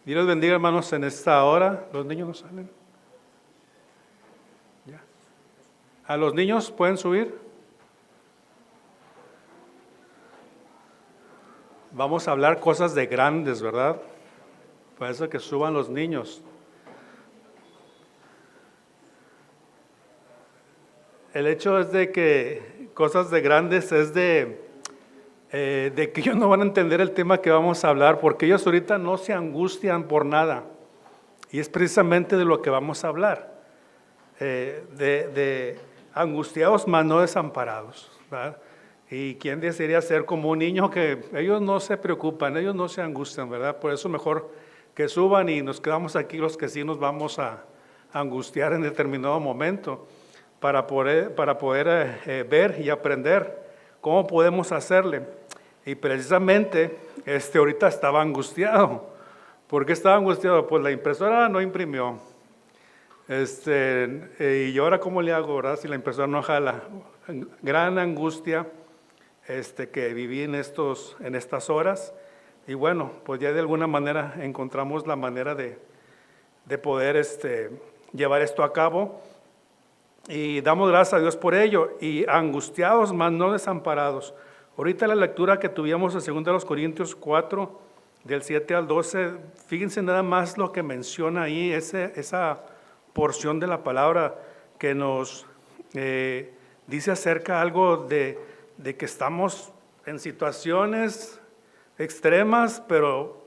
Dios los bendiga, hermanos, en esta hora. ¿Los niños no salen? ¿Ya? ¿A los niños pueden subir? Vamos a hablar cosas de grandes, ¿verdad? Por eso que suban los niños. El hecho es de que cosas de grandes es de que ellos no van a entender el tema que vamos a hablar, porque ellos ahorita no se angustian por nada. Y es precisamente de lo que vamos a hablar. De angustiados, mas no desamparados, ¿verdad? Y quién desearía ser como un niño que ellos no se preocupan, ellos no se angustian, ¿verdad? Por eso mejor que suban y nos quedamos aquí los que sí nos vamos a angustiar en determinado momento para poder ver y aprender cómo podemos hacerle. Y precisamente ahorita estaba angustiado. ¿Por qué estaba angustiado? Pues la impresora no imprimió. Y ahora cómo le hago, ¿verdad? Si la impresora no jala. Gran angustia que viví en estas horas. Y bueno, pues ya de alguna manera encontramos la manera de poder llevar esto a cabo. Y damos gracias a Dios por ello. Y angustiados, mas no desamparados. Ahorita la lectura que tuvimos en 2 Corintios 4, del 7 al 12, fíjense nada más lo que menciona ahí, esa porción de la palabra que nos dice acerca algo de que estamos en situaciones extremas, pero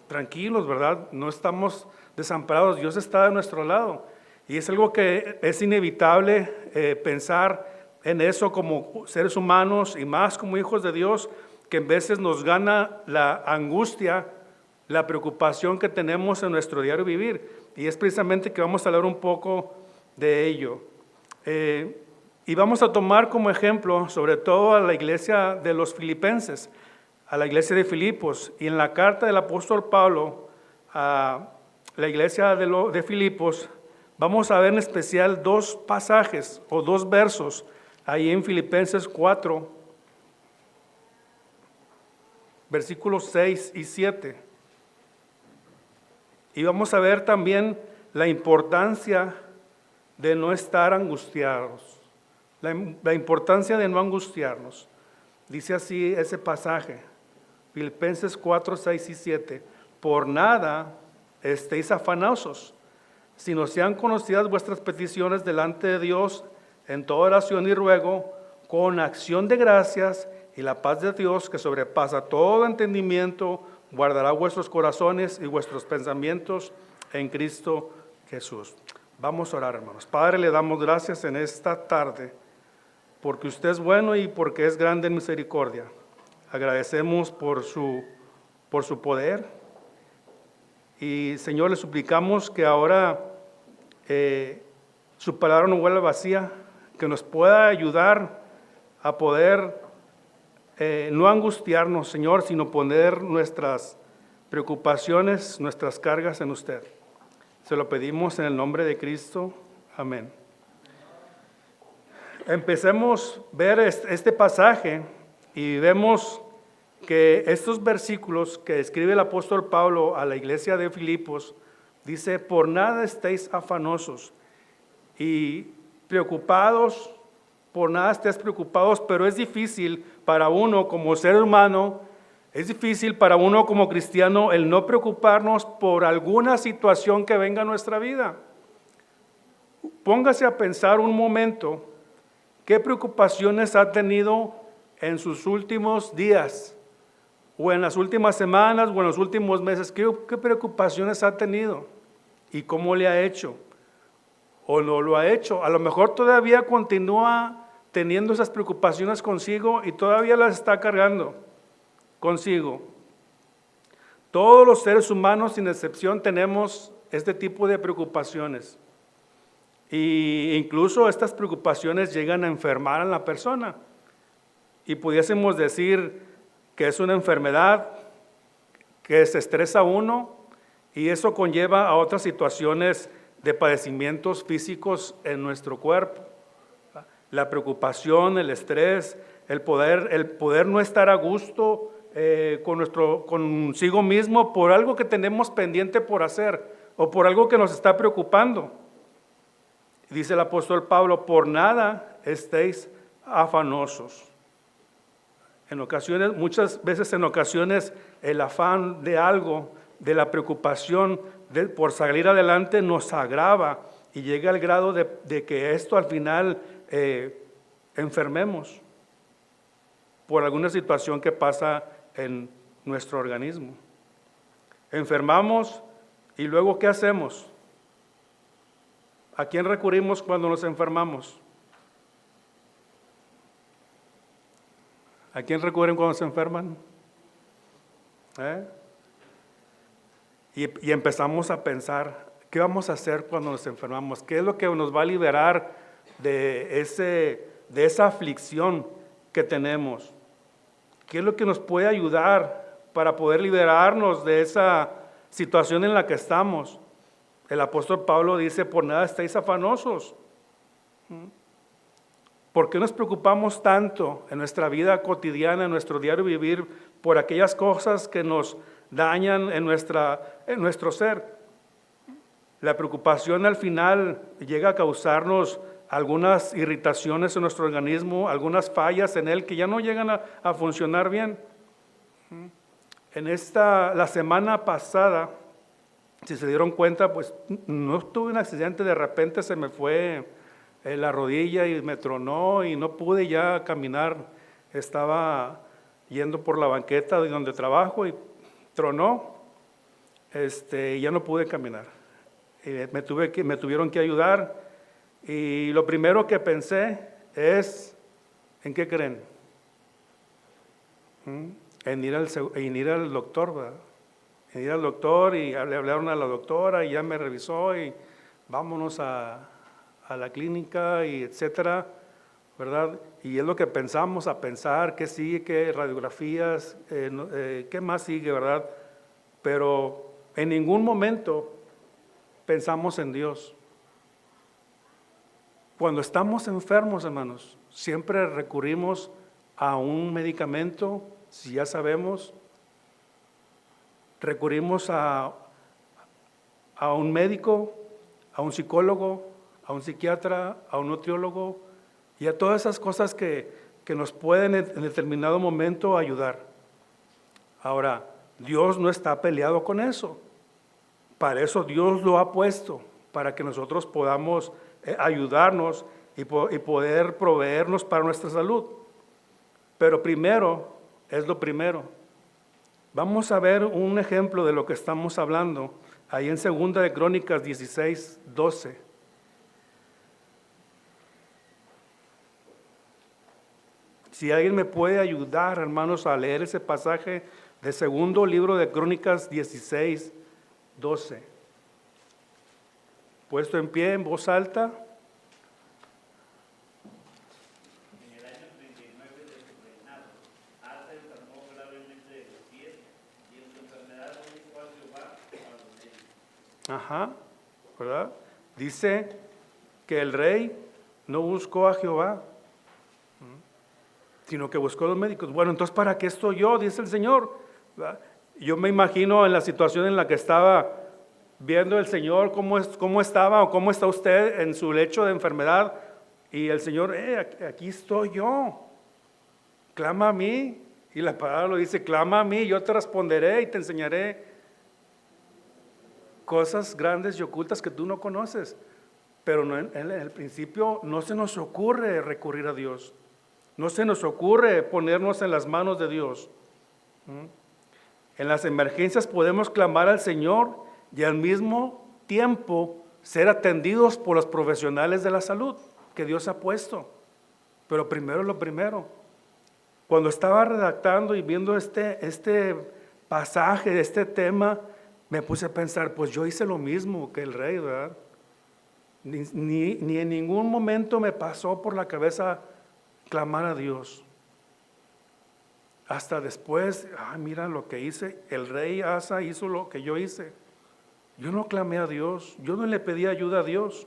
tranquilos, ¿verdad? No estamos desamparados, Dios está de nuestro lado. Y es algo que es inevitable pensar en eso como seres humanos y más como hijos de Dios, que en veces nos gana la angustia, la preocupación que tenemos en nuestro diario vivir. Y es precisamente que vamos a hablar un poco de ello. Y vamos a tomar como ejemplo sobre todo a la iglesia de los filipenses, a la iglesia de Filipos. Y en la carta del apóstol Pablo a la iglesia de Filipos, vamos a ver en especial dos pasajes o dos versos ahí en Filipenses 4, versículos 6 y 7. Y vamos a ver también la importancia de no estar angustiados, la importancia de no angustiarnos. Dice así ese pasaje, Filipenses 4, 6 y 7. Por nada estéis afanosos, sino sean conocidas vuestras peticiones delante de Dios en toda oración y ruego, con acción de gracias, y la paz de Dios, que sobrepasa todo entendimiento, guardará vuestros corazones y vuestros pensamientos en Cristo Jesús. Vamos a orar, hermanos. Padre, le damos gracias en esta tarde, porque usted es bueno y porque es grande en misericordia. Agradecemos por su poder. Y Señor, le suplicamos que ahora su palabra no vuelva vacía, que nos pueda ayudar a poder no angustiarnos, Señor, sino poner nuestras preocupaciones, nuestras cargas en usted. Se lo pedimos en el nombre de Cristo. Amén. Empecemos a ver este pasaje y vemos que estos versículos que escribe el apóstol Pablo a la iglesia de Filipos, dice, por nada estéis afanosos y preocupados, por nada estéis preocupados, pero es difícil para uno como ser humano, es difícil para uno como cristiano el no preocuparnos por alguna situación que venga a nuestra vida. Póngase a pensar un momento, ¿qué preocupaciones ha tenido en sus últimos días? O en las últimas semanas o en los últimos meses, ¿qué preocupaciones ha tenido? ¿Y cómo le ha hecho? ¿O no lo ha hecho? A lo mejor todavía continúa teniendo esas preocupaciones consigo y todavía las está cargando consigo. Todos los seres humanos, sin excepción, tenemos este tipo de preocupaciones. E incluso estas preocupaciones llegan a enfermar a la persona. Y pudiésemos decir que es una enfermedad, que se estresa uno y eso conlleva a otras situaciones de padecimientos físicos en nuestro cuerpo. La preocupación, el estrés, el poder no estar a gusto consigo mismo por algo que tenemos pendiente por hacer o por algo que nos está preocupando. Dice el apóstol Pablo, por nada estéis afanosos. Muchas veces en ocasiones, el afán de algo, de la preocupación por salir adelante nos agrava y llega al grado de que esto al final enfermemos por alguna situación que pasa en nuestro organismo. Enfermamos y luego ¿qué hacemos? ¿A quién recurrimos cuando nos enfermamos? ¿A quién recurren cuando se enferman? Y empezamos a pensar, ¿qué vamos a hacer cuando nos enfermamos? ¿Qué es lo que nos va a liberar de esa aflicción que tenemos? ¿Qué es lo que nos puede ayudar para poder liberarnos de esa situación en la que estamos? El apóstol Pablo dice, por nada estáis afanosos. ¿Por qué nos preocupamos tanto en nuestra vida cotidiana, en nuestro diario vivir, por aquellas cosas que nos dañan en nuestro ser? La preocupación al final llega a causarnos algunas irritaciones en nuestro organismo, algunas fallas en él que ya no llegan a funcionar bien. La semana pasada, si se dieron cuenta, pues no tuve un accidente, de repente se me fue la rodilla y me tronó y no pude ya caminar. Estaba yendo por la banqueta de donde trabajo y tronó, y ya no pude caminar. Me tuvieron que ayudar y lo primero que pensé es, ¿en qué creen? En ir al doctor, ¿verdad? En ir al doctor y le hablaron a la doctora y ya me revisó y vámonos a la clínica y etcétera, ¿verdad? Y es lo que pensamos a pensar, qué sigue, qué radiografías, qué más sigue, ¿verdad? Pero en ningún momento pensamos en Dios. Cuando estamos enfermos, hermanos, siempre recurrimos a un medicamento, si ya sabemos, recurrimos a un médico, a un psicólogo, a un psiquiatra, a un nutriólogo y a todas esas cosas que nos pueden en determinado momento ayudar. Ahora, Dios no está peleado con eso. Para eso Dios lo ha puesto, para que nosotros podamos ayudarnos y poder proveernos para nuestra salud. Pero primero, es lo primero. Vamos a ver un ejemplo de lo que estamos hablando, ahí en 2 de Crónicas 16, 12. Si alguien me puede ayudar, hermanos, a leer ese pasaje del segundo libro de Crónicas 16, 12. Puesto en pie, en voz alta. En el año 39 de su reinado, Asa enfermó gravemente de los pies y en su enfermedad no buscó a Jehová a los médicos. Ajá, ¿verdad? Dice que el rey no buscó a Jehová, sino que buscó a los médicos. Bueno, entonces, ¿para qué estoy yo? Dice el Señor. ¿Verdad? Yo me imagino en la situación en la que estaba viendo el Señor, cómo estaba o cómo está usted en su lecho de enfermedad, y el Señor, aquí estoy yo, clama a mí, y la palabra lo dice, clama a mí, yo te responderé y te enseñaré cosas grandes y ocultas que tú no conoces. Pero en el principio no se nos ocurre recurrir a Dios, no se nos ocurre ponernos en las manos de Dios. En las emergencias podemos clamar al Señor y al mismo tiempo ser atendidos por los profesionales de la salud que Dios ha puesto. Pero primero lo primero. Cuando estaba redactando y viendo este pasaje, este tema, me puse a pensar, pues yo hice lo mismo que el rey, ¿verdad? Ni en ningún momento me pasó por la cabeza clamar a Dios. Hasta después, mira lo que hice, el rey Asa hizo lo que yo hice. Yo no clamé a Dios, yo no le pedí ayuda a Dios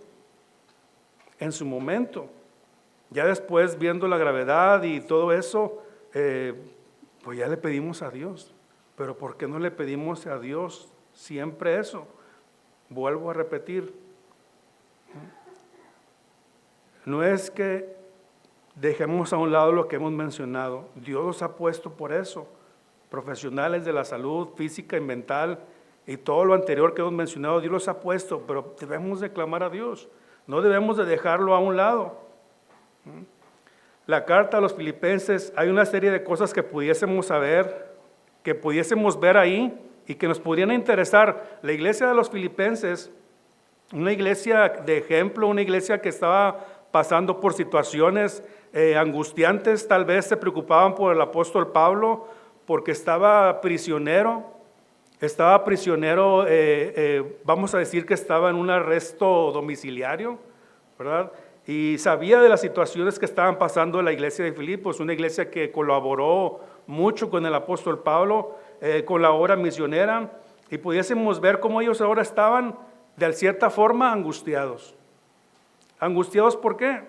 en su momento. Ya después, viendo la gravedad y todo eso, Pues ya le pedimos a Dios, pero ¿por qué no le pedimos a Dios siempre eso? Vuelvo a repetir, no es que dejemos a un lado lo que hemos mencionado. Dios los ha puesto por eso, profesionales de la salud física y mental y todo lo anterior que hemos mencionado, Dios los ha puesto, pero debemos de clamar a Dios, no debemos de dejarlo a un lado. La carta a los Filipenses, hay una serie de cosas que pudiésemos saber, que pudiésemos ver ahí y que nos pudieran interesar. La iglesia de los Filipenses, una iglesia de ejemplo, una iglesia que estaba pasando por situaciones angustiantes, tal vez se preocupaban por el apóstol Pablo, porque estaba prisionero, vamos a decir que estaba en un arresto domiciliario, ¿verdad? Y sabía de las situaciones que estaban pasando en la iglesia de Filipos, una iglesia que colaboró mucho con el apóstol Pablo, con la obra misionera, y pudiésemos ver cómo ellos ahora estaban de cierta forma angustiados. ¿Angustiados por qué?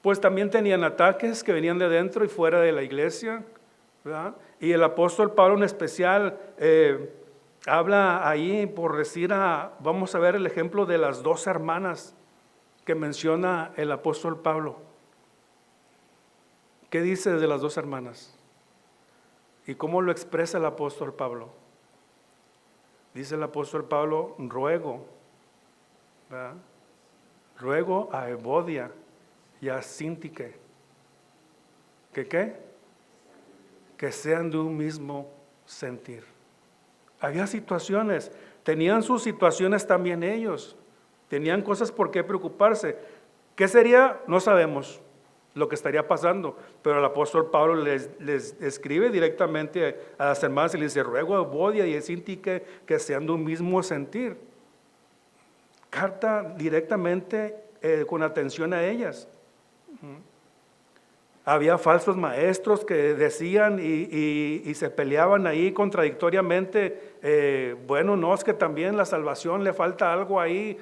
Pues también tenían ataques que venían de dentro y fuera de la iglesia, ¿verdad? Y el apóstol Pablo en especial habla ahí por decir, vamos a ver el ejemplo de las dos hermanas que menciona el apóstol Pablo. ¿Qué dice de las dos hermanas? ¿Y cómo lo expresa el apóstol Pablo? Dice el apóstol Pablo, ruego, ¿verdad? Ruego a Evodia y a Síntique, ¿que qué? Que sean de un mismo sentir. Había situaciones, tenían sus situaciones también ellos, tenían cosas por qué preocuparse. ¿Qué sería? No sabemos lo que estaría pasando, pero el apóstol Pablo les escribe directamente a las hermanas y les dice, ruego a Evodia y a Síntique que sean de un mismo sentir. Carta directamente con atención a ellas. Había falsos maestros que decían y se peleaban ahí contradictoriamente, bueno, no, es que también la salvación le falta algo ahí,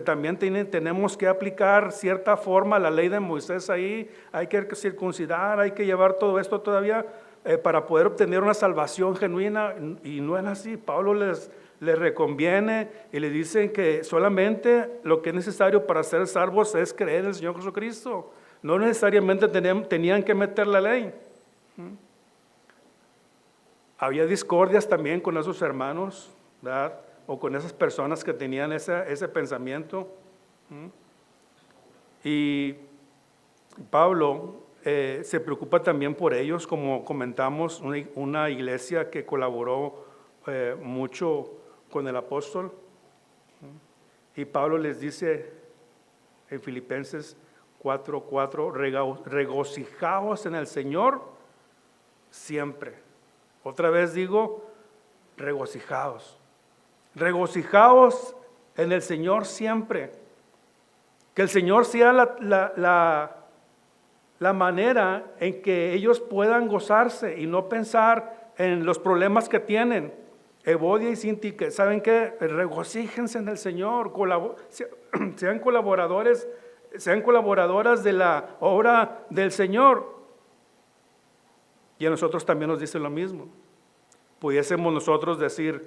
también tenemos que aplicar cierta forma la ley de Moisés ahí, hay que circuncidar, hay que llevar todo esto todavía para poder obtener una salvación genuina, y no es así. Pablo les reconviene y le dicen que solamente lo que es necesario para ser salvos es creer en el Señor Jesucristo. No necesariamente tenían que meter la ley. Había discordias también con esos hermanos, ¿verdad? O con esas personas que tenían ese pensamiento. Y Pablo se preocupa también por ellos, como comentamos, una iglesia que colaboró mucho con el apóstol. Y Pablo les dice en Filipenses 4:4, regocijaos en el Señor siempre. Otra vez digo, regocijaos. Regocijaos en el Señor siempre. Que el Señor sea la manera en que ellos puedan gozarse y no pensar en los problemas que tienen. Evodia y Síntique, ¿saben qué? Regocíjense en el Señor, sean colaboradores, sean colaboradoras de la obra del Señor. Y a nosotros también nos dice lo mismo. Pudiésemos nosotros decir,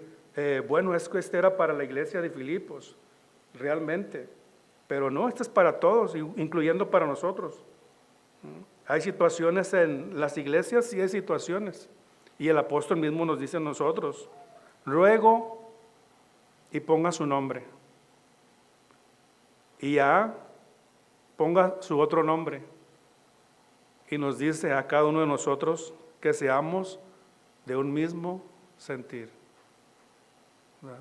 bueno, es que este era para la iglesia de Filipos, realmente, pero no, este es para todos, incluyendo para nosotros. Hay situaciones en las iglesias, sí hay situaciones, y el apóstol mismo nos dice a nosotros, ruego y ponga su nombre, y ya ponga su otro nombre, y nos dice a cada uno de nosotros que seamos de un mismo sentir. ¿Verdad?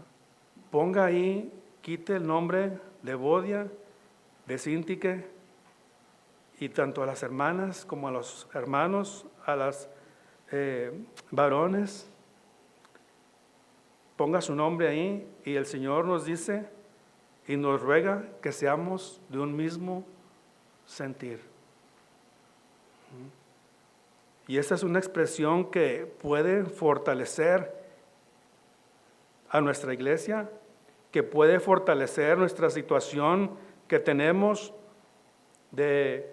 Ponga ahí, quite el nombre de Evodia, de Síntique, y tanto a las hermanas como a los hermanos, a las varones, ponga su nombre ahí, y el Señor nos dice y nos ruega que seamos de un mismo sentir. Y esta es una expresión que puede fortalecer a nuestra iglesia, que puede fortalecer nuestra situación que tenemos de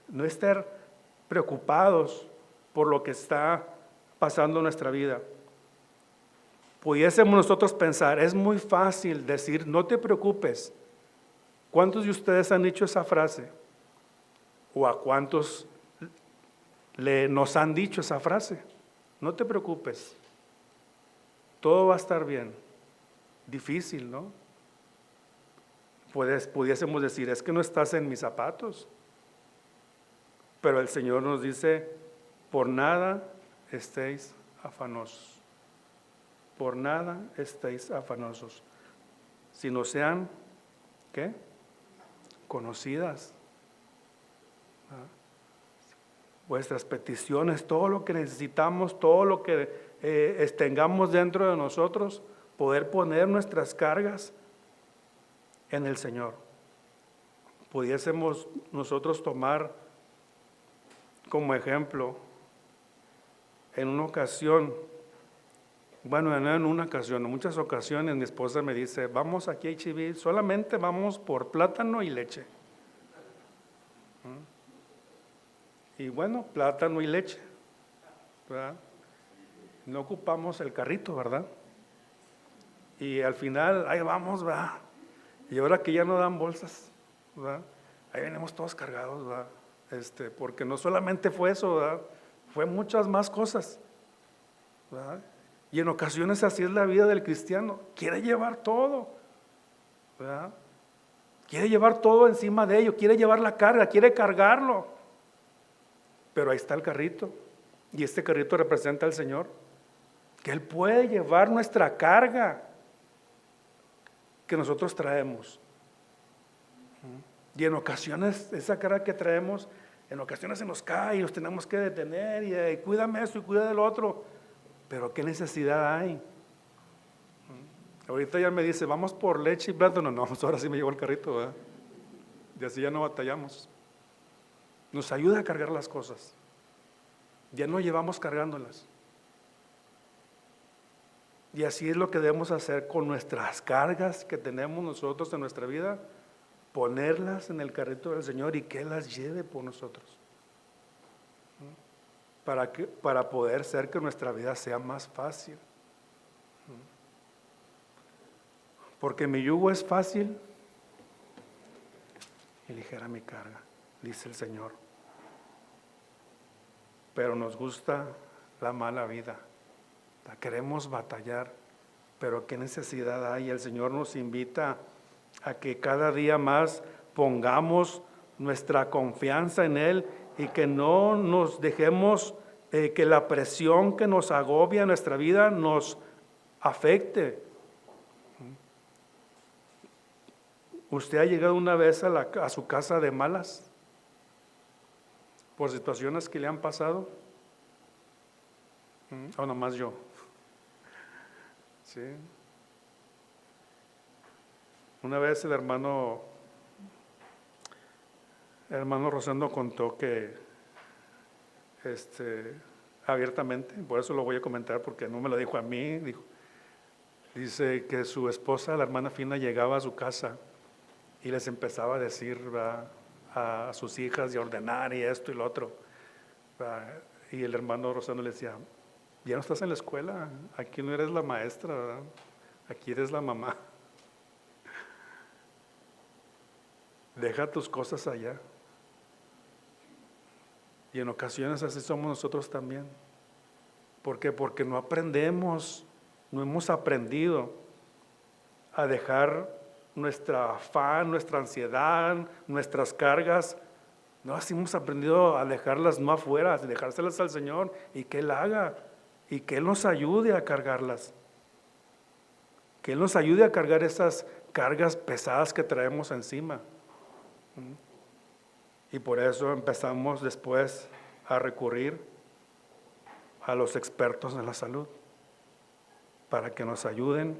no estar preocupados por lo que está pasando nuestra vida, pudiésemos nosotros pensar, es muy fácil decir, no te preocupes. ¿Cuántos de ustedes han dicho esa frase? ¿O a cuántos nos han dicho esa frase? No te preocupes, todo va a estar bien. Difícil, ¿no? Pudiésemos decir, es que no estás en mis zapatos. Pero el Señor nos dice, por nada estéis afanosos. Por nada estéis afanosos. Sino sean, ¿qué? Conocidas. Vuestras peticiones, todo lo que necesitamos, todo lo que tengamos dentro de nosotros, poder poner nuestras cargas en el Señor. Pudiésemos nosotros tomar como ejemplo, en una ocasión, bueno, no en una ocasión, en muchas ocasiones mi esposa me dice, vamos aquí a H-E-B, solamente vamos por plátano y leche. Y bueno, plátano y leche, ¿verdad? No ocupamos el carrito, ¿verdad? Y al final, ahí vamos, ¿verdad? Y ahora que ya no dan bolsas, ¿verdad? Ahí venimos todos cargados, ¿verdad? Porque no solamente fue eso, ¿verdad? Fue muchas más cosas, ¿verdad? Y en ocasiones así es la vida del cristiano, quiere llevar todo, ¿verdad? Quiere llevar todo encima de ello, quiere llevar la carga, quiere cargarlo, pero ahí está el carrito, y este carrito representa al Señor, que Él puede llevar nuestra carga que nosotros traemos. Y en ocasiones, esa carga que traemos, en ocasiones se nos cae y nos tenemos que detener y cuídame esto y cuida del otro. Pero ¿qué necesidad hay? Ahorita ya me dice, vamos por leche y plátano. No, ahora sí me llevo el carrito, ¿verdad? Y así ya no batallamos. Nos ayuda a cargar las cosas. Ya no llevamos cargándolas. Y así es lo que debemos hacer con nuestras cargas que tenemos nosotros en nuestra vida, ponerlas en el carrito del Señor y que Él las lleve por nosotros. Para poder hacer que nuestra vida sea más fácil. Porque mi yugo es fácil y ligera mi carga, dice el Señor. Pero nos gusta la mala vida. La queremos batallar, pero qué necesidad hay. El Señor nos invita a que cada día más pongamos nuestra confianza en Él y que no nos dejemos que la presión que nos agobia en nuestra vida nos afecte. ¿Usted ha llegado una vez a su casa de malas por situaciones que le han pasado? ¿O nomás yo? Sí. Una vez el hermano Rosendo contó que abiertamente, por eso lo voy a comentar porque no me lo dijo a mí, dice que su esposa, la hermana Fina, llegaba a su casa y les empezaba a decir, ¿verdad?, a sus hijas y a ordenar y esto y lo otro, ¿verdad? Y el hermano Rosendo le decía, ya no estás en la escuela, aquí no eres la maestra, ¿verdad? Aquí eres la mamá. Deja tus cosas allá. Y en ocasiones así somos nosotros también. ¿Por qué? Porque no aprendemos, no hemos aprendido a dejar nuestra afán, nuestra ansiedad, nuestras cargas. No, así hemos aprendido a dejarlas no afuera, a dejárselas al Señor y que Él haga y que Él nos ayude a cargarlas. Que Él nos ayude a cargar esas cargas pesadas que traemos encima. Y por eso empezamos después a recurrir a los expertos en la salud para que nos ayuden.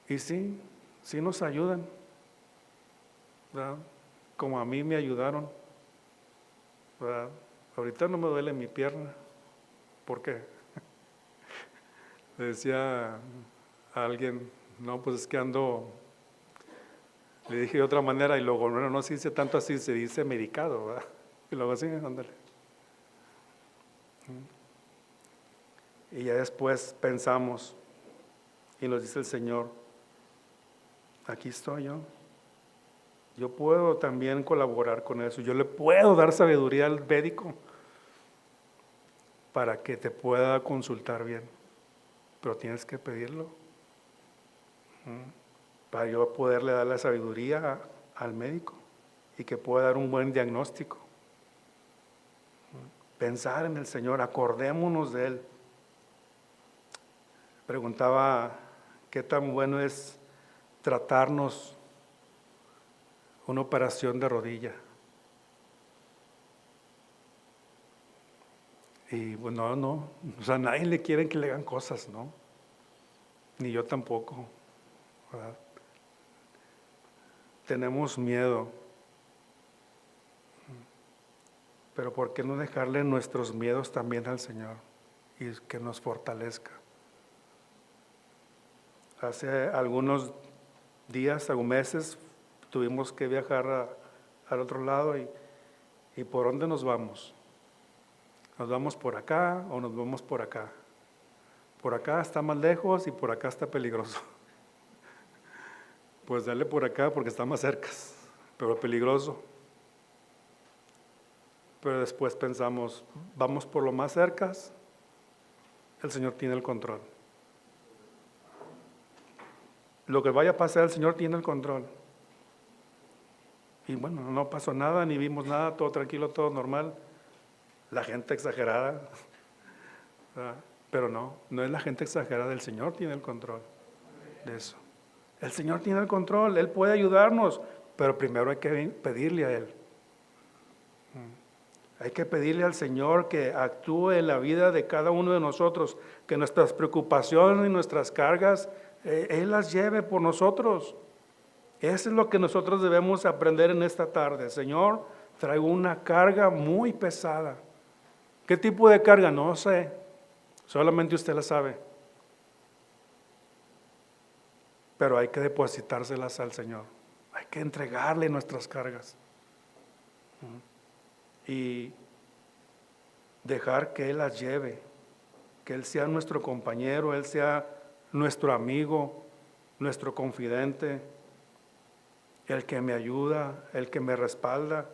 Y sí nos ayudan, ¿verdad? Como a mí me ayudaron, ¿verdad? Ahorita no me duele mi pierna. ¿Por qué? Le decía a alguien, no, pues es que ando, le dije de otra manera y luego no se dice tanto así, se dice medicado, ¿verdad? Y luego así, ándale. Y ya después pensamos y nos dice el Señor, aquí estoy yo. Yo puedo también colaborar con eso. Yo le puedo dar sabiduría al médico para que te pueda consultar bien. Pero tienes que pedirlo. Para yo poderle dar la sabiduría al médico y que pueda dar un buen diagnóstico. Pensar en el Señor, acordémonos de Él. Preguntaba qué tan bueno es tratarnos una operación de rodilla. Y bueno, no, o sea, a nadie le quieren que le hagan cosas, ¿no? Ni yo tampoco, ¿verdad? Tenemos miedo, pero ¿por qué no dejarle nuestros miedos también al Señor y que nos fortalezca? Hace algunos días, algunos meses, tuvimos que viajar al otro lado y ¿por dónde nos vamos? ¿Nos vamos por acá o nos vamos por acá? Por acá está más lejos y por acá está peligroso. Pues dale por acá porque está más cerca, pero peligroso. Pero después pensamos, vamos por lo más cerca, el Señor tiene el control. Lo que vaya a pasar, el Señor tiene el control. Y bueno, no pasó nada, ni vimos nada, todo tranquilo, todo normal. La gente exagerada, ¿verdad? Pero no es la gente exagerada, el Señor tiene el control de eso. El Señor tiene el control, Él puede ayudarnos, pero primero hay que pedirle a Él. Hay que pedirle al Señor que actúe en la vida de cada uno de nosotros, que nuestras preocupaciones y nuestras cargas, Él las lleve por nosotros. Eso es lo que nosotros debemos aprender en esta tarde. Señor, traigo una carga muy pesada. ¿Qué tipo de carga? No sé, solamente usted la sabe. Pero hay que depositárselas al Señor. Hay que entregarle nuestras cargas. Y dejar que Él las lleve, que Él sea nuestro compañero, Él sea nuestro amigo, nuestro confidente, el que me ayuda, el que me respalda.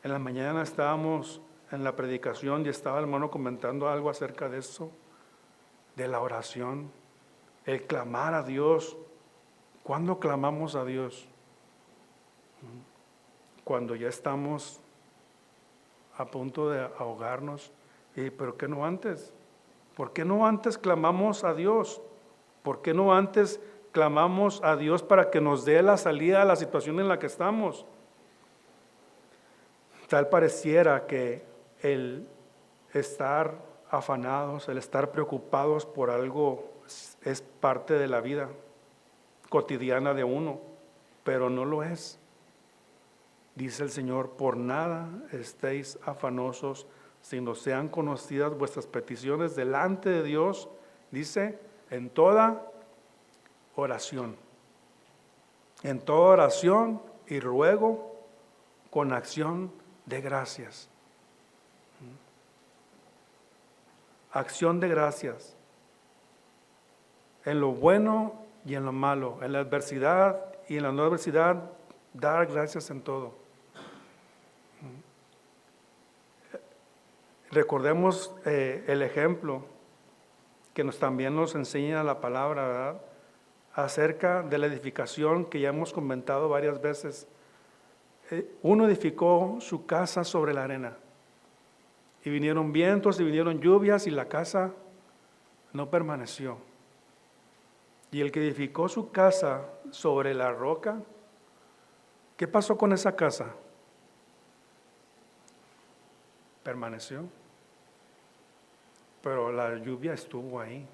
En la mañana estábamos en la predicación y estaba el hermano comentando algo acerca de eso, de la oración, el clamar a Dios. ¿Cuándo clamamos a Dios? Cuando ya estamos a punto de ahogarnos. ¿Pero qué no antes? ¿Por qué no antes clamamos a Dios? ¿Por qué no antes clamamos a Dios para que nos dé la salida a la situación en la que estamos? Tal pareciera que el estar afanados, el estar preocupados por algo es parte de la vida cotidiana de uno, pero no lo es. Dice el Señor, por nada estéis afanosos, sino sean conocidas vuestras peticiones delante de Dios, dice, en toda oración. En toda oración y ruego con acción de gracias. Acción de gracias. En lo bueno y en lo malo, en la adversidad y en la no adversidad, dar gracias en todo. Recordemos el ejemplo que también nos enseña la palabra, ¿verdad? Acerca de la edificación que ya hemos comentado varias veces. Uno edificó su casa sobre la arena y vinieron vientos y vinieron lluvias y la casa no permaneció. Y el que edificó su casa sobre la roca, ¿qué pasó con esa casa? Permaneció. Pero la lluvia estuvo ahí.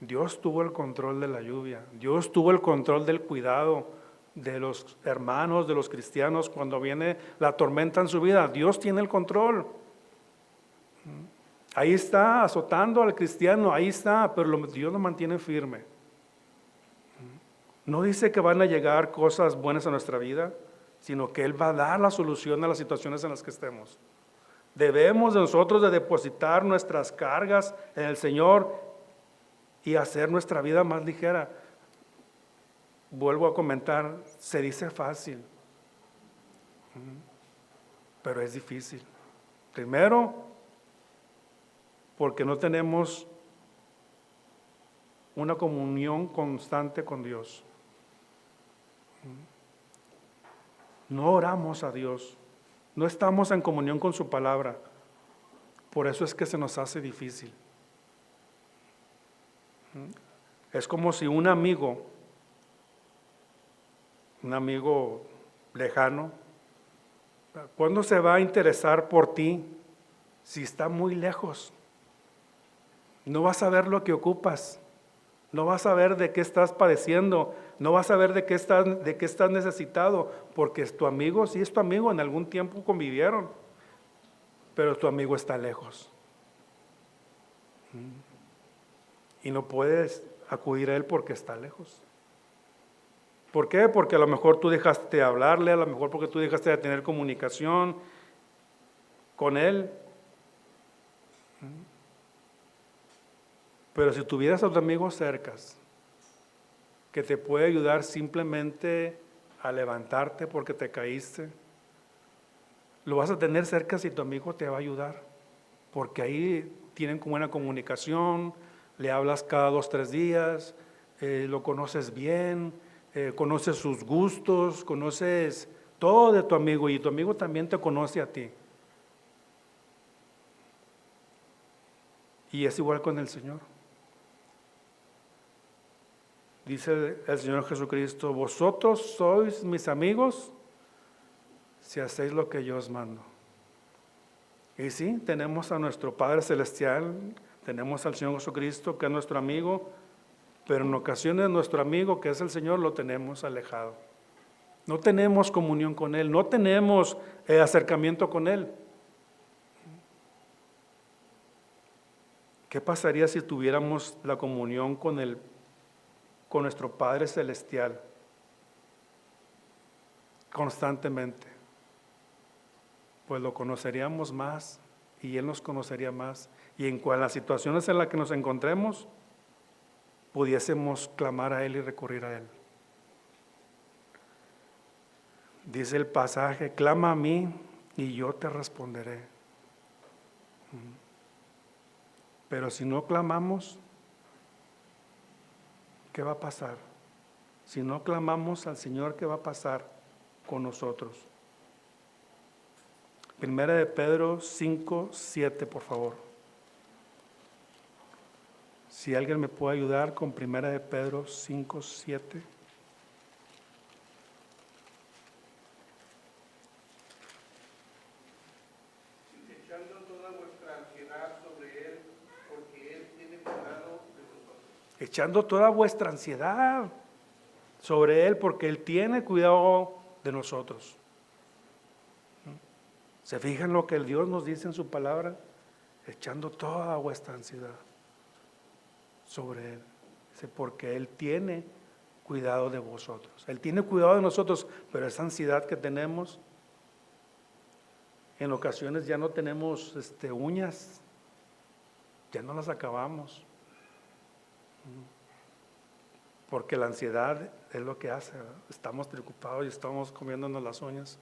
Dios tuvo el control de la lluvia. Dios tuvo el control del cuidado de los hermanos, de los cristianos, cuando viene la tormenta en su vida. Dios tiene el control. Ahí está azotando al cristiano, ahí está, pero Dios lo mantiene firme. No dice que van a llegar cosas buenas a nuestra vida, sino que Él va a dar la solución a las situaciones en las que estemos. Debemos de nosotros de depositar nuestras cargas en el Señor y hacer nuestra vida más ligera. Vuelvo a comentar, se dice fácil, pero es difícil. Primero, porque no tenemos una comunión constante con Dios. No oramos a Dios, no estamos en comunión con su palabra. Por eso es que se nos hace difícil. Es como si un amigo lejano, ¿cuándo se va a interesar por ti si está muy lejos? No vas a ver lo que ocupas, no vas a ver de qué estás padeciendo, no vas a ver de qué estás necesitado, porque es tu amigo, sí es tu amigo, en algún tiempo convivieron, pero tu amigo está lejos. Y no puedes acudir a él porque está lejos. ¿Por qué? Porque a lo mejor tú dejaste de hablarle, a lo mejor porque tú dejaste de tener comunicación con él. Pero si tuvieras a tu amigo cerca, que te puede ayudar simplemente a levantarte porque te caíste, lo vas a tener cerca si tu amigo te va a ayudar, porque ahí tienen como una comunicación, le hablas cada 2, 3 días, lo conoces bien, conoces sus gustos, conoces todo de tu amigo y tu amigo también te conoce a ti. Y es igual con el Señor. Dice el Señor Jesucristo, vosotros sois mis amigos si hacéis lo que yo os mando. Y sí, tenemos a nuestro Padre Celestial, tenemos al Señor Jesucristo que es nuestro amigo, pero en ocasiones nuestro amigo que es el Señor lo tenemos alejado. No tenemos comunión con Él, no tenemos acercamiento con Él. ¿Qué pasaría si tuviéramos la comunión con nuestro Padre Celestial constantemente? Pues lo conoceríamos más y Él nos conocería más, y en las situaciones en las que nos encontremos pudiésemos clamar a Él y recurrir a Él. Dice el pasaje, clama a mí y yo te responderé. Pero si no clamamos, ¿qué va a pasar? Si no clamamos al Señor, ¿qué va a pasar con nosotros? Primera de Pedro 5, 7, por favor. Si alguien me puede ayudar con Primera de Pedro 5, 7. Echando toda vuestra ansiedad sobre Él, porque Él tiene cuidado de vosotros. Echando toda vuestra ansiedad sobre Él, porque Él tiene cuidado de nosotros. ¿Se fijan lo que el Dios nos dice en su palabra? Echando toda vuestra ansiedad sobre Él. Dice, porque Él tiene cuidado de vosotros. Él tiene cuidado de nosotros, pero esa ansiedad que tenemos, en ocasiones ya no tenemos uñas, ya no las acabamos. Porque la ansiedad es lo que hace, ¿verdad? Estamos preocupados y estamos comiéndonos las uñas,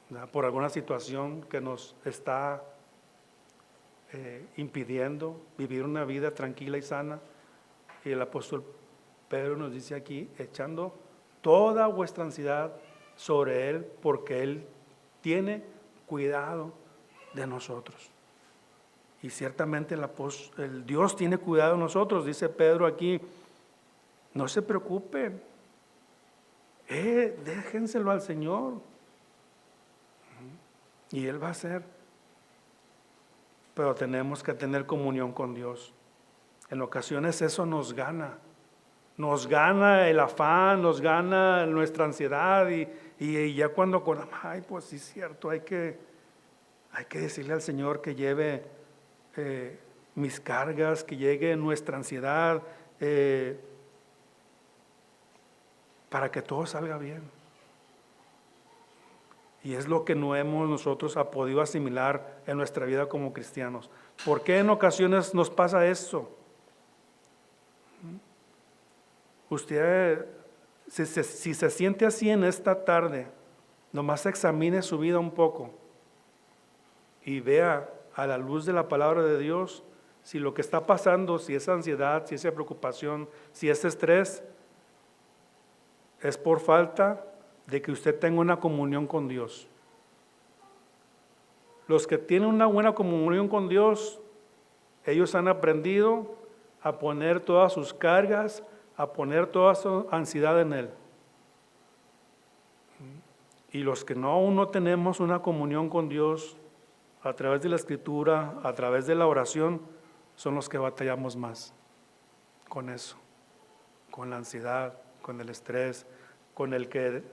¿verdad? Por alguna situación que nos está impidiendo vivir una vida tranquila y sana. Y el apóstol Pedro nos dice aquí, echando toda vuestra ansiedad sobre Él, porque Él tiene cuidado de nosotros. Y ciertamente el Dios tiene cuidado de nosotros, dice Pedro aquí, no se preocupen, déjenselo al Señor, y Él va a hacer. Pero tenemos que tener comunión con Dios. En ocasiones eso nos gana el afán, nos gana nuestra ansiedad, y ya cuando acordamos, ay, pues sí es cierto, hay que decirle al Señor que lleve mis cargas, que llegue nuestra ansiedad, para que todo salga bien. Y es lo que no hemos nosotros podido asimilar en nuestra vida como cristianos. ¿Por qué en ocasiones nos pasa esto? Usted, si se siente así en esta tarde, nomás examine su vida un poco y vea a la luz de la palabra de Dios si lo que está pasando, si es ansiedad, si es preocupación, si es estrés, es por falta de que usted tenga una comunión con Dios. Los que tienen una buena comunión con Dios, ellos han aprendido a poner todas sus cargas, a poner toda su ansiedad en Él. Y los que aún no tenemos una comunión con Dios, a través de la Escritura, a través de la oración, son los que batallamos más con eso, con la ansiedad, con el estrés, con el que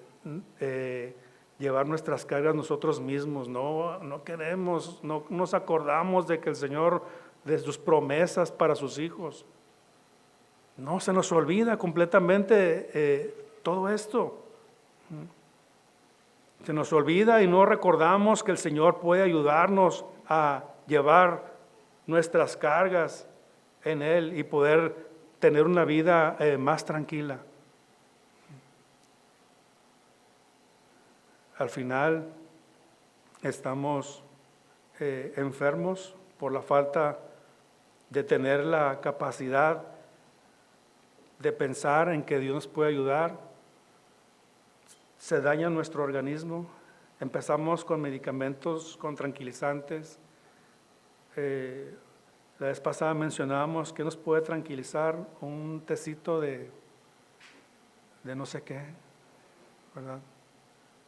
llevar nuestras cargas nosotros mismos. No queremos, no nos acordamos de que el Señor, de sus promesas para sus hijos. No, se nos olvida completamente todo esto. Se nos olvida y no recordamos que el Señor puede ayudarnos a llevar nuestras cargas en Él y poder tener una vida más tranquila. Al final estamos enfermos por la falta de tener la capacidad de pensar en que Dios nos puede ayudar. Se daña nuestro organismo, empezamos con medicamentos, con tranquilizantes. La vez pasada mencionábamos que nos puede tranquilizar un tecito de no sé qué, ¿verdad?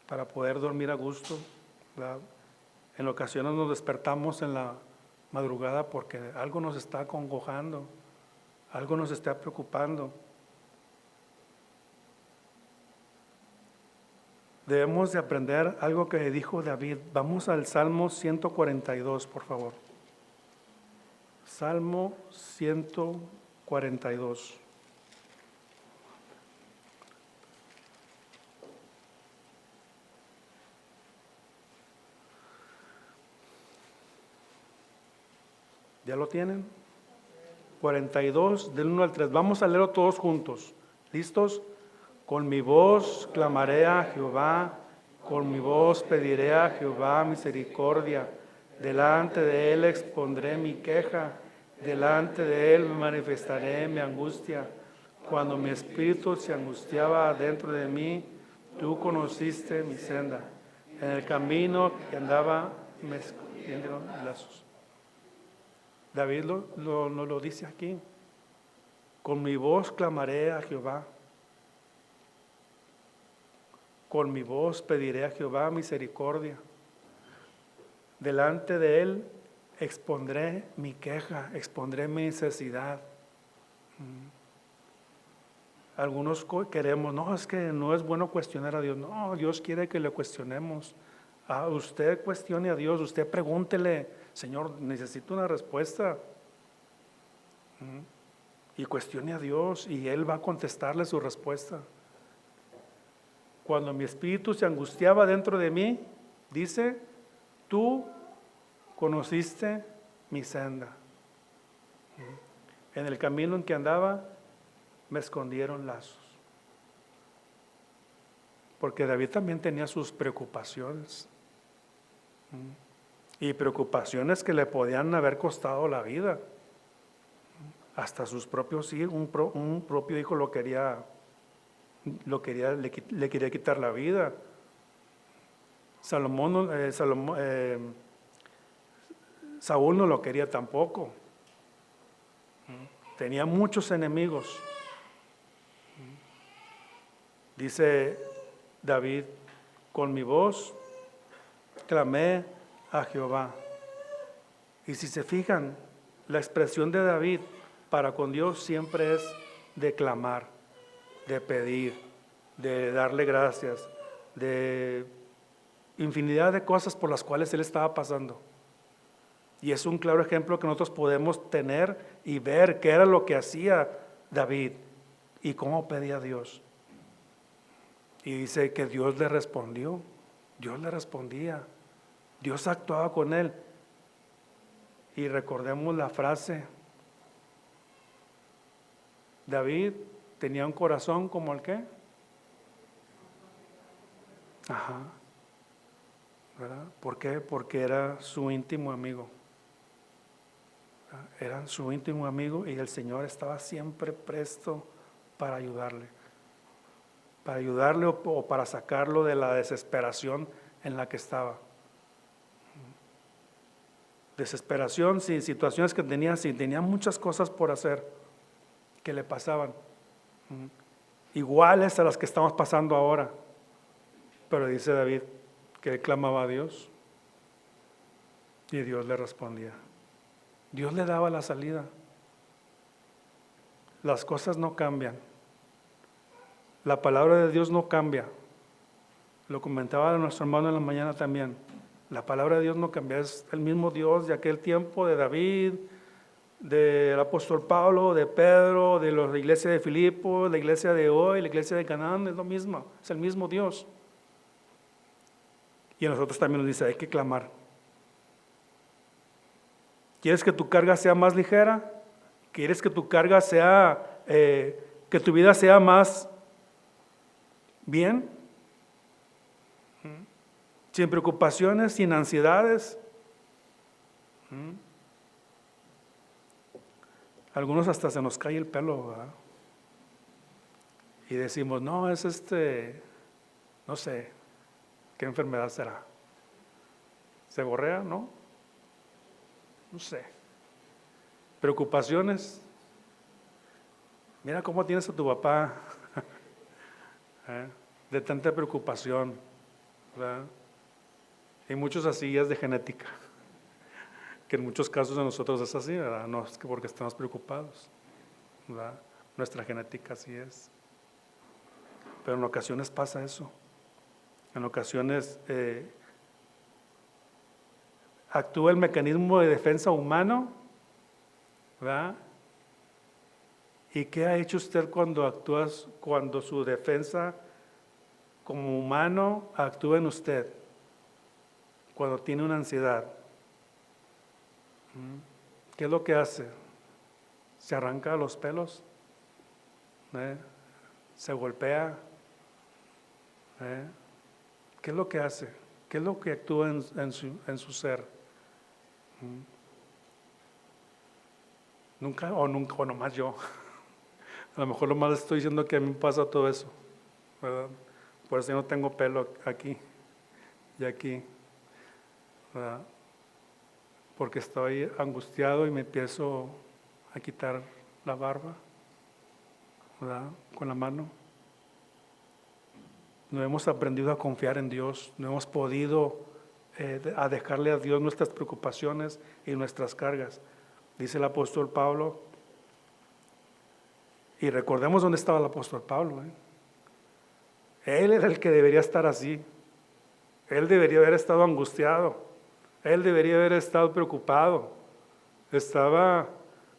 Para poder dormir a gusto, ¿verdad? En ocasiones nos despertamos en la madrugada porque algo nos está acongojando, algo nos está preocupando. Debemos de aprender algo que dijo David. Vamos al Salmo 142, por favor. Salmo 142. ¿Ya lo tienen? 42, del 1 al 3. Vamos a leerlo todos juntos. ¿Listos? Con mi voz clamaré a Jehová, con mi voz pediré a Jehová misericordia. Delante de Él expondré mi queja, delante de Él me manifestaré mi angustia. Cuando mi espíritu se angustiaba dentro de mí, tú conociste mi senda. En el camino que andaba me escondieron lazos. David nos lo dice aquí. Con mi voz clamaré a Jehová. Con mi voz pediré a Jehová misericordia. Delante de Él expondré mi queja, expondré mi necesidad. Algunos queremos, no, es que no es bueno cuestionar a Dios. No, Dios quiere que le cuestionemos. Usted cuestione a Dios, usted pregúntele, Señor, necesito una respuesta. Y cuestione a Dios y Él va a contestarle su respuesta. Cuando mi espíritu se angustiaba dentro de mí, dice, tú conociste mi senda. En el camino en que andaba, me escondieron lazos. Porque David también tenía sus preocupaciones. Y preocupaciones que le podían haber costado la vida. Hasta sus propios hijos, un propio hijo le quería quitar la vida. Saúl no lo quería tampoco. Tenía muchos enemigos. Dice David, con mi voz clamé a Jehová. Y si se fijan, la expresión de David para con Dios siempre es de clamar, de pedir, de darle gracias, de infinidad de cosas por las cuales él estaba pasando. Y es un claro ejemplo que nosotros podemos tener y ver qué era lo que hacía David y cómo pedía a Dios. Y dice que Dios le respondió. Dios le respondía, Dios actuaba con él. Y recordemos la frase, David tenía un corazón como el qué. Ajá. ¿Verdad? ¿Por qué? Porque era su íntimo amigo. Era su íntimo amigo y el Señor estaba siempre presto para ayudarle. Para ayudarle o para sacarlo de la desesperación en la que estaba. Desesperación, sí, situaciones que tenía, sí, tenía muchas cosas por hacer que le pasaban. Iguales a las que estamos pasando ahora. Pero dice David que él clamaba a Dios y Dios le respondía. Dios le daba la salida. Las cosas no cambian. La palabra de Dios no cambia. Lo comentaba nuestro hermano en la mañana también. La palabra de Dios no cambia. Es el mismo Dios de aquel tiempo, de David, del apóstol Pablo, de Pedro, de la iglesia de Filipo, la iglesia de hoy, la iglesia de Canaán. Es lo mismo. Es el mismo Dios. Y a nosotros también nos dice, hay que clamar. ¿Quieres que tu carga sea más ligera? ¿Quieres que tu carga sea, que tu vida sea más bien? Sin preocupaciones, sin ansiedades. Algunos hasta se nos cae el pelo, ¿verdad? Y decimos, no, es no sé, ¿qué enfermedad será? ¿Seborrea? ¿No? No sé. Preocupaciones. Mira cómo tienes a tu papá de tanta preocupación, ¿verdad? Y muchos así es de genética, que en muchos casos de nosotros es así, ¿verdad? No es que porque estamos preocupados, ¿verdad? Nuestra genética así es. Pero en ocasiones pasa eso. En ocasiones actúa el mecanismo de defensa humano, ¿verdad? ¿Y qué ha hecho usted cuando su defensa como humano actúa en usted? Cuando tiene una ansiedad, ¿qué es lo que hace? ¿Se arranca los pelos? ¿Se golpea? ¿Qué es lo que hace? ¿Qué es lo que actúa en su ser? Nunca, o nomás yo. A lo mejor lo más estoy diciendo que a mí me pasa todo eso, ¿verdad? Por eso yo no tengo pelo aquí y aquí, ¿verdad? Porque estoy angustiado y me empiezo a quitar la barba, ¿verdad? Con la mano. No hemos aprendido a confiar en Dios, no hemos podido a dejarle a Dios nuestras preocupaciones y nuestras cargas. Dice el apóstol Pablo, y recordemos dónde estaba el apóstol Pablo. Él era el que debería estar así. Él debería haber estado angustiado. Él debería haber estado preocupado. Estaba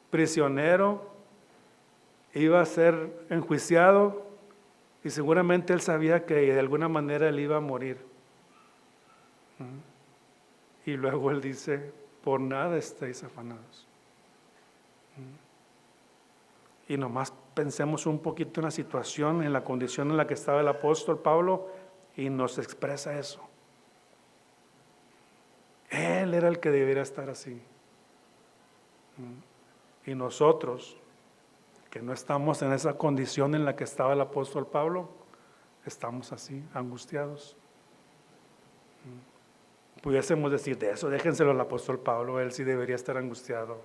prisionero, iba a ser enjuiciado y seguramente él sabía que de alguna manera él iba a morir. Y luego él dice, por nada estéis afanados. Y nomás pensemos un poquito en la situación, en la condición en la que estaba el apóstol Pablo y nos expresa eso. Él era el que debería estar así. Y nosotros, que no estamos en esa condición en la que estaba el apóstol Pablo, estamos así, angustiados. Pudiésemos decir de eso, déjenselo al apóstol Pablo, él sí debería estar angustiado.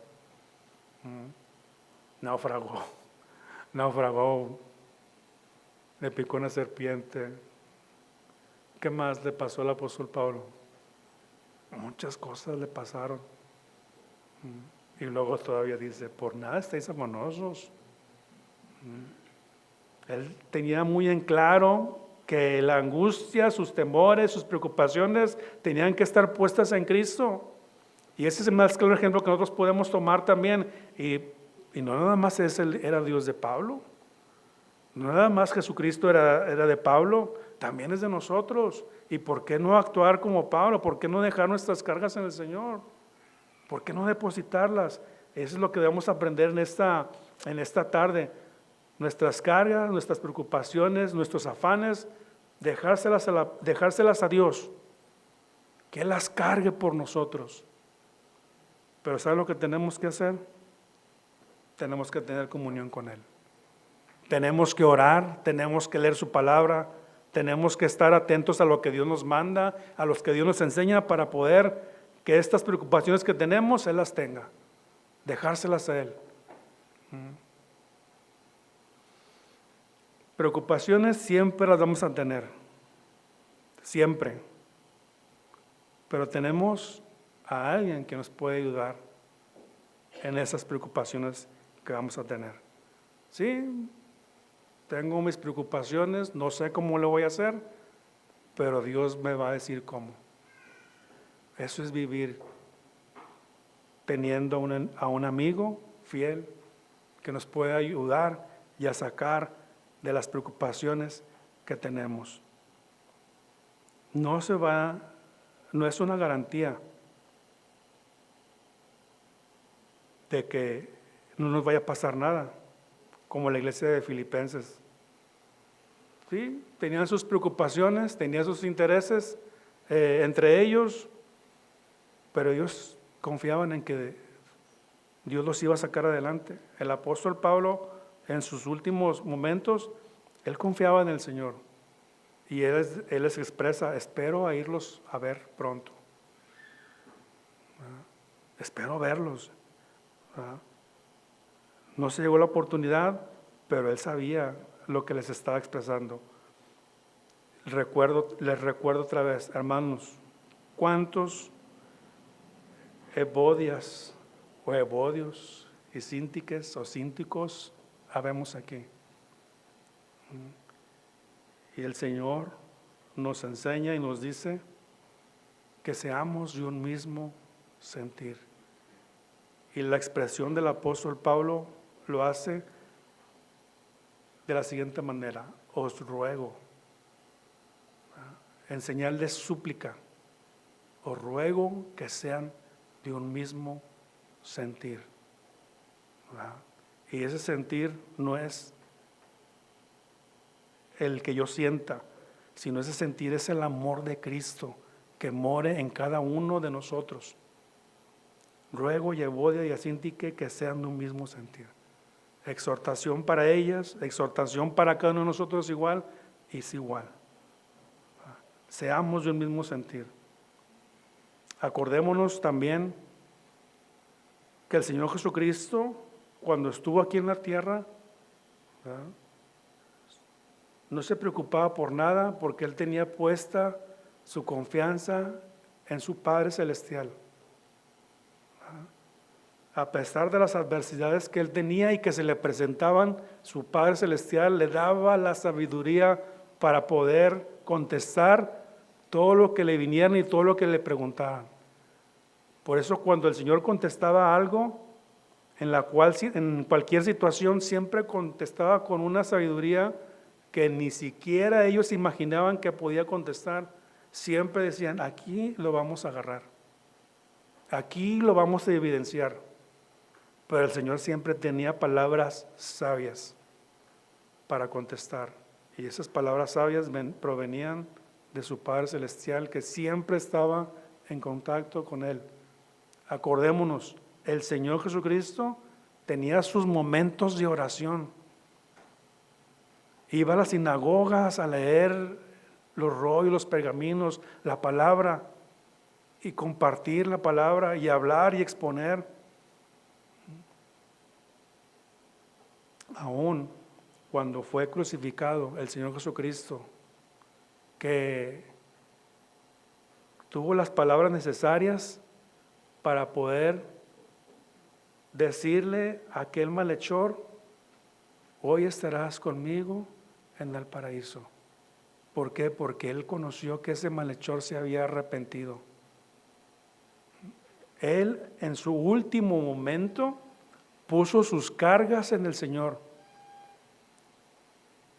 Naufragó, le picó una serpiente. ¿Qué más le pasó al apóstol Pablo? Muchas cosas le pasaron. Y luego todavía dice, por nada estáis afanosos. Él tenía muy en claro que la angustia, sus temores, sus preocupaciones tenían que estar puestas en Cristo. Y ese es el más claro ejemplo que nosotros podemos tomar también. Y no nada más era Dios de Pablo, no nada más Jesucristo era de Pablo, también es de nosotros. ¿Y por qué no actuar como Pablo? ¿Por qué no dejar nuestras cargas en el Señor? ¿Por qué no depositarlas? Eso es lo que debemos aprender en esta tarde. Nuestras cargas, nuestras preocupaciones, nuestros afanes, dejárselas a Dios. Que Él las cargue por nosotros. Pero ¿saben lo que tenemos que hacer? Tenemos que tener comunión con Él. Tenemos que orar, tenemos que leer su palabra, tenemos que estar atentos a lo que Dios nos manda, a los que Dios nos enseña para poder que estas preocupaciones que tenemos, Él las tenga. Dejárselas a Él. Preocupaciones siempre las vamos a tener. Siempre. Pero tenemos a alguien que nos puede ayudar en esas preocupaciones que vamos a tener. Sí, tengo mis preocupaciones, no sé cómo lo voy a hacer, pero Dios me va a decir cómo. Eso es vivir teniendo a un amigo fiel que nos puede ayudar y a sacar de las preocupaciones que tenemos. No es una garantía de que no nos vaya a pasar nada, como la iglesia de Filipenses. Sí, tenían sus preocupaciones, tenían sus intereses entre ellos, pero ellos confiaban en que Dios los iba a sacar adelante. El apóstol Pablo, en sus últimos momentos, él confiaba en el Señor. Y él les expresa: espero a irlos a ver pronto. Espero verlos. No se llegó la oportunidad, pero él sabía lo que les estaba expresando. Les recuerdo otra vez, hermanos, ¿cuántos Ebodias o Ebodios y Síntiques o Sínticos habemos aquí? Y el Señor nos enseña y nos dice que seamos de un mismo sentir. Y la expresión del apóstol Pablo lo hace de la siguiente manera: os ruego, en señal de súplica, os ruego que sean de un mismo sentir. Y ese sentir no es el que yo sienta, sino ese sentir es el amor de Cristo que more en cada uno de nosotros. Ruego y Evodia y Asíntique que sean de un mismo sentir. Exhortación para ellas, exhortación para cada uno de nosotros igual, y es igual. Seamos de un mismo sentir. Acordémonos también que el Señor Jesucristo, cuando estuvo aquí en la tierra, no se preocupaba por nada, porque Él tenía puesta su confianza en su Padre Celestial. A pesar de las adversidades que Él tenía y que se le presentaban, su Padre Celestial le daba la sabiduría para poder contestar todo lo que le vinieran y todo lo que le preguntaban. Por eso cuando el Señor contestaba algo, en cualquier situación siempre contestaba con una sabiduría que ni siquiera ellos imaginaban que podía contestar. Siempre decían: aquí lo vamos a agarrar, aquí lo vamos a evidenciar. Pero el Señor siempre tenía palabras sabias para contestar. Y esas palabras sabias provenían de su Padre Celestial, que siempre estaba en contacto con Él. Acordémonos, el Señor Jesucristo tenía sus momentos de oración. Iba a las sinagogas a leer los rollos, los pergaminos, la palabra, y compartir la palabra, y hablar y exponer. Aún cuando fue crucificado el Señor Jesucristo, que tuvo las palabras necesarias para poder decirle a aquel malhechor: hoy estarás conmigo en el paraíso. ¿Por qué? Porque Él conoció que ese malhechor se había arrepentido. Él, en su último momento, puso sus cargas en el Señor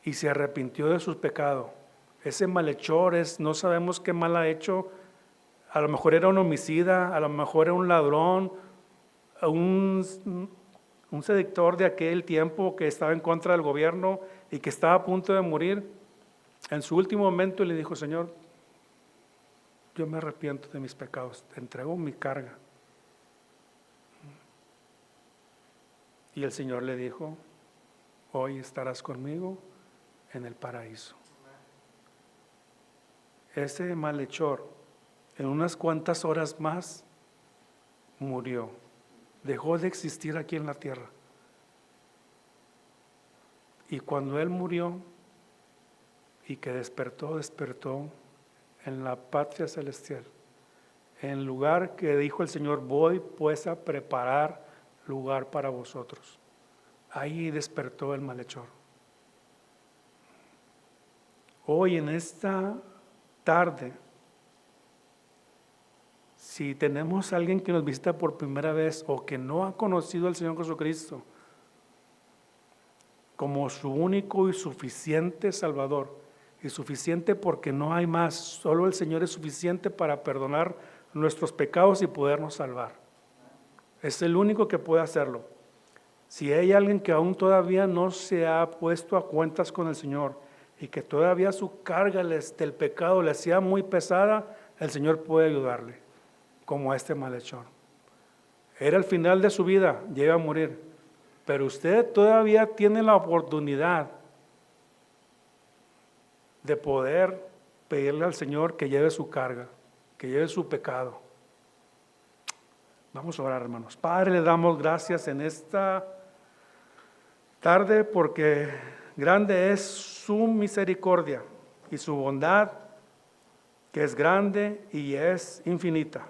y se arrepintió de sus pecados. Ese malhechor no sabemos qué mal ha hecho. A lo mejor era un homicida, a lo mejor era un ladrón, un seductor de aquel tiempo que estaba en contra del gobierno y que estaba a punto de morir. En su último momento le dijo: Señor, yo me arrepiento de mis pecados, te entrego mi carga. Y el Señor le dijo: hoy estarás conmigo en el paraíso. Ese malhechor, en unas cuantas horas más, murió. Dejó de existir aquí en la tierra. Y cuando él murió y que despertó en la patria celestial, en el lugar que dijo el Señor: voy pues a preparar lugar para vosotros. Ahí despertó el malhechor. Hoy en esta tarde, si tenemos a alguien que nos visita por primera vez o que no ha conocido al Señor Jesucristo como su único y suficiente Salvador, y suficiente porque no hay más, solo el Señor es suficiente para perdonar nuestros pecados y podernos salvar. Es el único que puede hacerlo. Si hay alguien que aún todavía no se ha puesto a cuentas con el Señor y que todavía su carga del pecado le hacía muy pesada, el Señor puede ayudarle, como a este malhechor. Era el final de su vida, ya iba a morir, pero usted todavía tiene la oportunidad de poder pedirle al Señor que lleve su carga, que lleve su pecado. Vamos a orar, hermanos. Padre, le damos gracias en esta tarde porque grande es su misericordia y su bondad, que es grande y es infinita.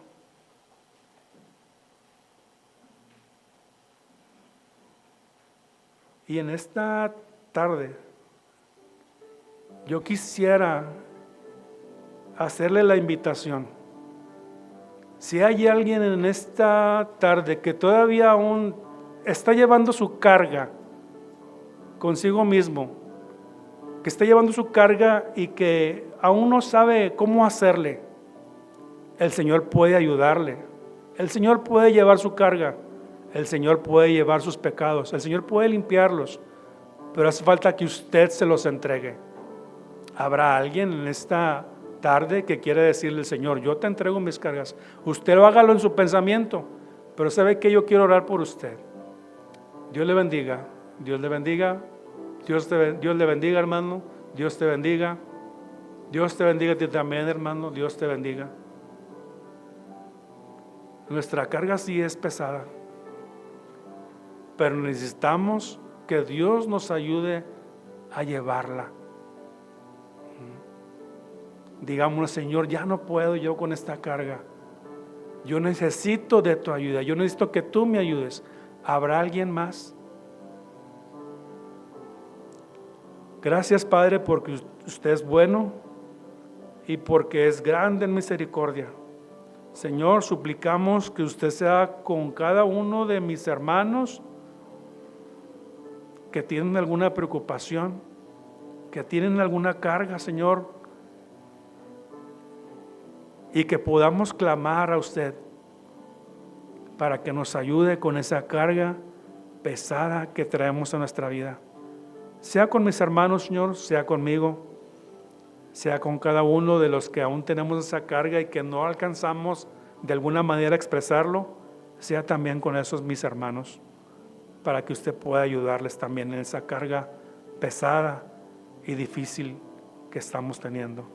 Y en esta tarde yo quisiera hacerle la invitación. Si hay alguien en esta tarde que todavía aún está llevando su carga consigo mismo, que está llevando su carga y que aún no sabe cómo hacerle, el Señor puede ayudarle. El Señor puede llevar su carga. El Señor puede llevar sus pecados. El Señor puede limpiarlos. Pero hace falta que usted se los entregue. ¿Habrá alguien en esta tarde que quiere decirle al Señor: yo te entrego mis cargas? Usted lo hágalo en su pensamiento, pero sabe que yo quiero orar por usted. Dios le bendiga. Dios le bendiga. Dios le bendiga, hermano. Dios te bendiga. Dios te bendiga a ti también, hermano. Dios te bendiga. Nuestra carga sí es pesada, pero necesitamos que Dios nos ayude a llevarla. Digamos: Señor, ya no puedo yo con esta carga. Yo necesito de tu ayuda. Yo necesito que tú me ayudes. ¿Habrá alguien más? Gracias, Padre, porque usted es bueno y porque es grande en misericordia. Señor, suplicamos que usted sea con cada uno de mis hermanos que tienen alguna preocupación, que tienen alguna carga, Señor, y que podamos clamar a usted para que nos ayude con esa carga pesada que traemos a nuestra vida. Sea con mis hermanos, Señor, sea conmigo, sea con cada uno de los que aún tenemos esa carga y que no alcanzamos de alguna manera a expresarlo, sea también con esos mis hermanos, para que usted pueda ayudarles también en esa carga pesada y difícil que estamos teniendo.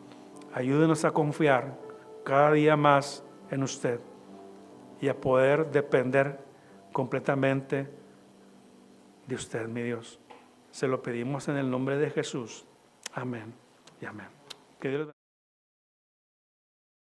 Ayúdenos a confiar cada día más en usted y a poder depender completamente de usted, mi Dios. Se lo pedimos en el nombre de Jesús. Amén y amén. Que Dios